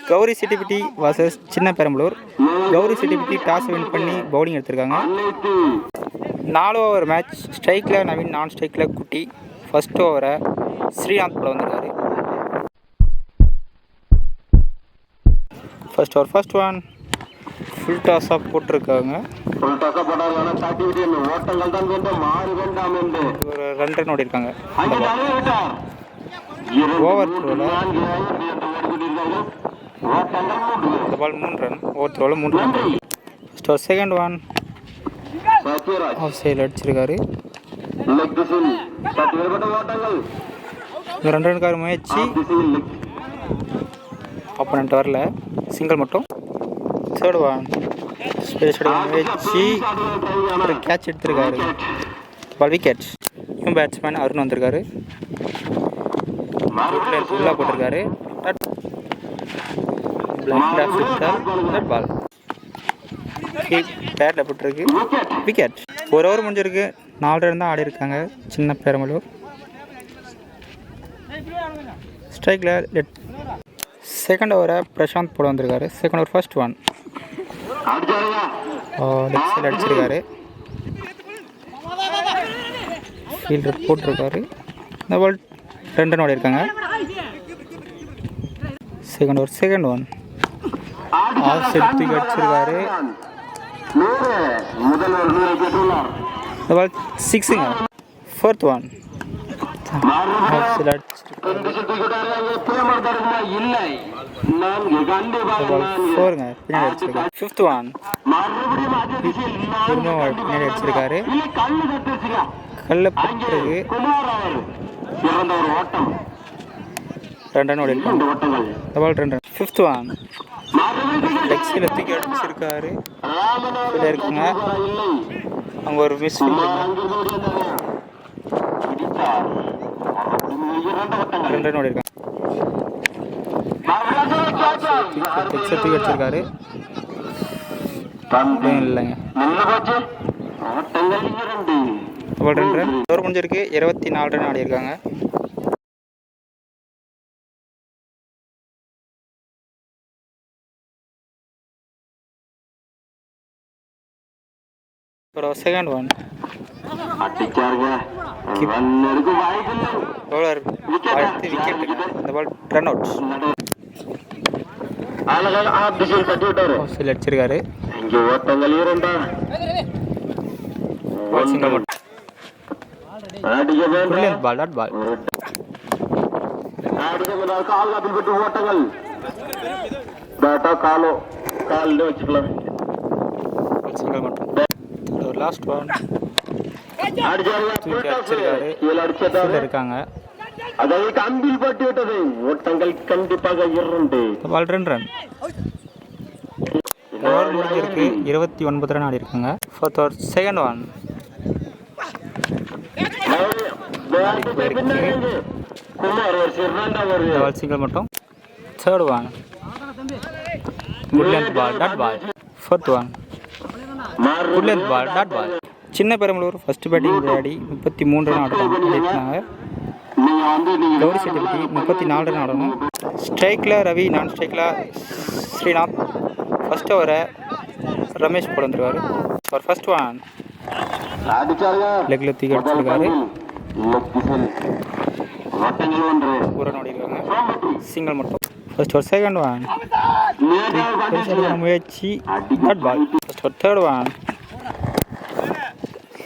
Gowri சிட்டிபிட்டி versus சின்ன Perambalur. Gowri சிட்டிபிட்டி toss win பண்ணி bowling எடுத்திருக்காங்க. 4 ஓவர் மேட்ச். ஸ்ட்ரைக்கில் நவீன், நான் ஸ்ட்ரைக்கில் குட்டி. ஃபர்ஸ்ட் ஓவரை ஸ்ரீநாத் போட வந்திருக்காரு. First over first one full டாஸாக போட்டிருக்காங்க. ஒரு 2 ரன் ஓடிருக்காங்க. ஓவர் த்ரோவில் இந்த பால் 3 ரன். ஓவர் த்ரோவில் 3 run. First over second one off சைடில் அடிச்சிருக்காரு. 2 ரன்னுக்கார முயற்சி, ஆப்போனண்ட் வரல, சிங்கிள் மட்டும். தேர்ட் ஒன் ஸ்பேஸ் முயற்சி, ஒரு கேட்ச் எடுத்திருக்காரு. Ball wicket. இன்னும் பேட்ஸ்மேன் அருண் வந்திருக்காரு. ஃபுல்லாக போட்டிருக்காரு. பால் பேட்டில் போட்டிருக்கு. விக்கெட். ஒரு ஓவர் முடிஞ்சிருக்கு. 4 ரன் தான் ஆடி இருக்காங்க சின்ன பெரம்பலூர். ஸ்ட்ரைக்கில் செகண்ட் ஓவரை பிரசாந்த் போட வந்திருக்காரு. Second over first one left சைடில் அடிச்சிருக்காரு. ஃபீல்டர் போட்டிருக்காரு. இந்த பால் 2 ரன் ஓடி இருக்காங்க. Second over second one off side தூக்கி அடிச்சிருக்காரு. இந்த பால் 6ங்க. ஃபோர்த் ஒன் ஆஃப் சைட் அடிச்சிருக்காரு. 4ங்க பின்னாடி அடிச்சிருக்காரு. ஃபிஃப்த் ஒன் திரும்ப பின்னாடி அடிச்சிருக்காரு. கல்ல பட்டிருக்கு. 2 ரன் ஓடி இருக்காங்க. இந்த பால் 2 ரன். ஃபிஃப்த் ஒன் லெக் சைடில் தூக்கி அடிச்சிருக்காரு. இருக்குங்க அங்கே ஒரு மிஸ். 2 ரன் ஓடி இருக்காங்க. தூக்கி அடிச்சிருக்காரு. இல்லைங்க. பால் 2 ரன். ஓவர் முடிஞ்சிருக்கு. 24 ரன் ஆடி இருக்காங்க. செகண்ட் ஒன் பவுலர் வாழ்த்து விக்கெட். இந்த பால் ரன் அவுட். அடிச்சிருக்காரு. Ball dot ball. சிங்கிள் மட்டும். லாஸ்ட் ஒன் அடிச்சிருக்காரு. இருக்காங்க. பால் 2 ரன். ஓவர் முடிஞ்சிருக்கு. 29 ரன் ஆடி இருக்காங்க. Fourth over second one single மட்டும். Third one good length ball dot ball. Fourth one good length ball dot ball. சின்ன Perambalur first batting விளையாடி 33 ரன் ஆடினாங்க. கௌரி சிட்டிபிட்டி 34 ரன் ஆடணும். ஸ்ட்ரைக்கில் ரவி, நான் ஸ்ட்ரைக்கில் ஸ்ரீநாத். ஃபர்ஸ்ட் ஓவரை ரமேஷ் போட வந்துருக்காரு. அவர் ஃபர்ஸ்ட் ஒன் லெக்கில் தூக்கி அடிச்சிருக்காரு. 1 ரன் ஓடிருக்காங்க. சிங்கிள் மட்டும். ஃபர்ஸ்ட் ஓவர் செகண்ட் ஒன் முயற்சி dot ball. First over third one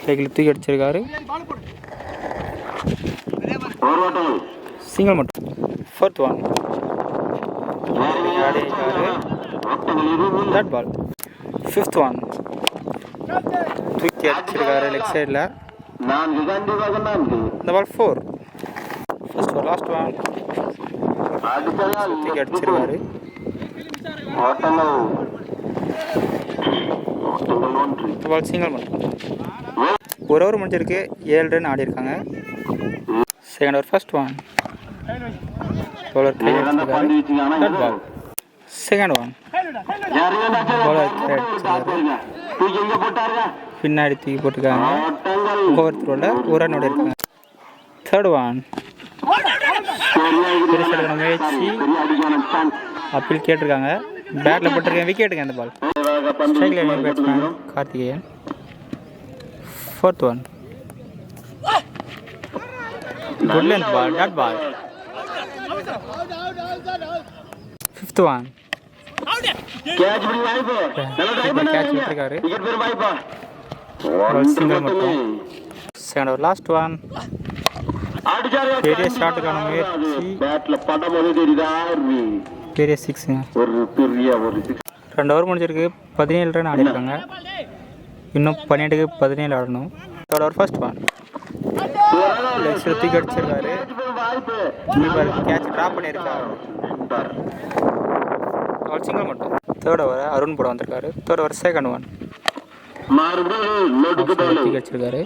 லெக்கில் தூக்கி அடிச்சிருக்காரு. சிங்கிள் மட்டும். Fourth one dot ball. Fifth one தூக்கி அடிச்சிருக்காரு லெக் சைடில். இந்த ball 4. First over last one தூக்கி அடிச்சிருக்காரு. இந்த பால் சிங்கிள் மட்டும். ஒரு ஓவர் முடிஞ்சிருக்கு. 7 ரன் ஆடி இருக்காங்க. Second over first one bowler கை அடிச்சிருக்காரு. பால் செகண்ட் ஒன் பவுலர் கை அடிச்சிருக்காரு. பின்னாடி தூக்கி போட்டிருக்காங்க. ஓவர் த்ரோவில் 1 ரன் ஓடி இருக்காங்க. தேர்ட் ஒன் முயற்சி அப்பீல் கேட்டிருக்காங்க. பேட்டில் போட்டிருக்கேன், விக்கெட்டுங்க அந்த பால். ஸ்ட்ரைக்கில் new batsman Karthikeyan. 4th one. Good length ball, dot ball. 5th one. Catch பண்ணி வாய்ப்பு நல்லா ட்ரை பண்ணு கேட்ச் விட்டுருக்காரு. விக்கெட் பேர் வாய்ப்பா சிங்கிள் மட்டும். Second over last one. அடிச்சாரு பெரிய ஷாட்டுக்கான முயற்சி. பேட்ல படம் போது தெரியுதா பெரிய 6ங்க. ஒரு 6 2 ஓவர் முடிஞ்சிருக்கு. 17 ரன் ஆடிருக்காங்க. இன்னும் 12க்கு 17 ஆடணும். Third over first one. தூக்கி அடிச்சிருக்காரு. கேட்ச் ட்ராப் பண்ணியிருக்காரு. அவர் சிங்கிள் மட்டும். தேர்ட் ஓவர் அருண் போட வந்திருக்காரு. Third over second one. தூக்கி அடிச்சிருக்காரு.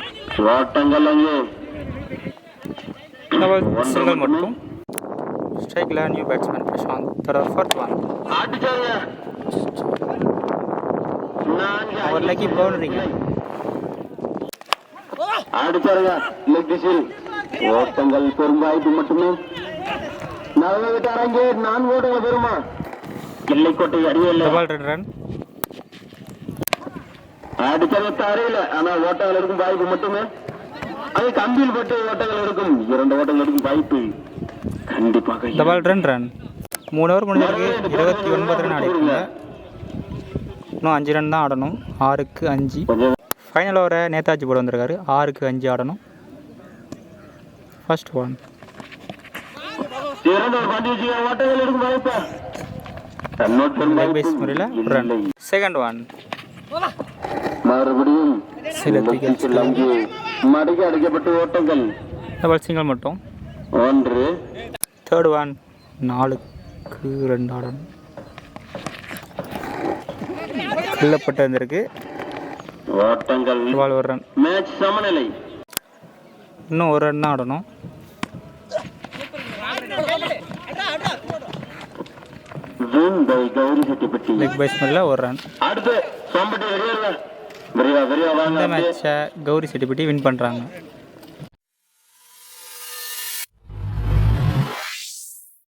சிங்கிள் மட்டும். ஸ்ட்ரைக்கில் new batsman Prashant. Third over fourth one. அவர் லக்கி பவுண்டரிங்க. அடிச்சாருங்க லெக் திசில் ஓட்டங்கள் பெரும் வாய்ப்பு மட்டுமே. நல்ல விட்டாரங்க 4 ஓட்டங்கள் பெருமா கிள்ளைக்கோட்டை அடியில்லை. பால் 2 ரன். அடிச்சாரு தரையில ஆனா ஓட்டங்கள் இருக்கும் வாய்ப்பு மட்டுமே. அது கம்பியில் பட்டு ஓட்டங்கள் இருக்கும் 2 ஓட்டங்கள் இருக்கும் வாய்ப்பு கண்டிப்பாக. இந்த பால் 2 ரன். 3 ஓவர் முடிஞ்சிருக்கு. 29 ரன் ஆடிருக்காங்க. இன்னும் 5 ரன் தான் ஆடணும். 6க்கு 5. ஃபைனல் ஓவரை நேதாஜி போட வந்திருக்காரு. 6க்கு 5 ஆடணும். First one. முறையில் ரன். Second one. மறுபடியும் மடக்கி அடிக்கப்பட்ட ஓட்டங்கள். பால் சிங்கிள் மட்டும். 1. Third one. 4க்கு 2 ஆடணும். கிள்ளப்பட்டு வந்திருக்கு. ஓட்டங்கள் பால் 1 ரன். மேட்ச் சமநிலை. இன்னும் 1 ரன் தான் ஆடணும். லெக் பை ஸ்மெல்ல 1 ரன். அடுத்து இந்த மேட்சை கௌரி செட்டிப்பட்டி வின் பண்ணுறாங்க.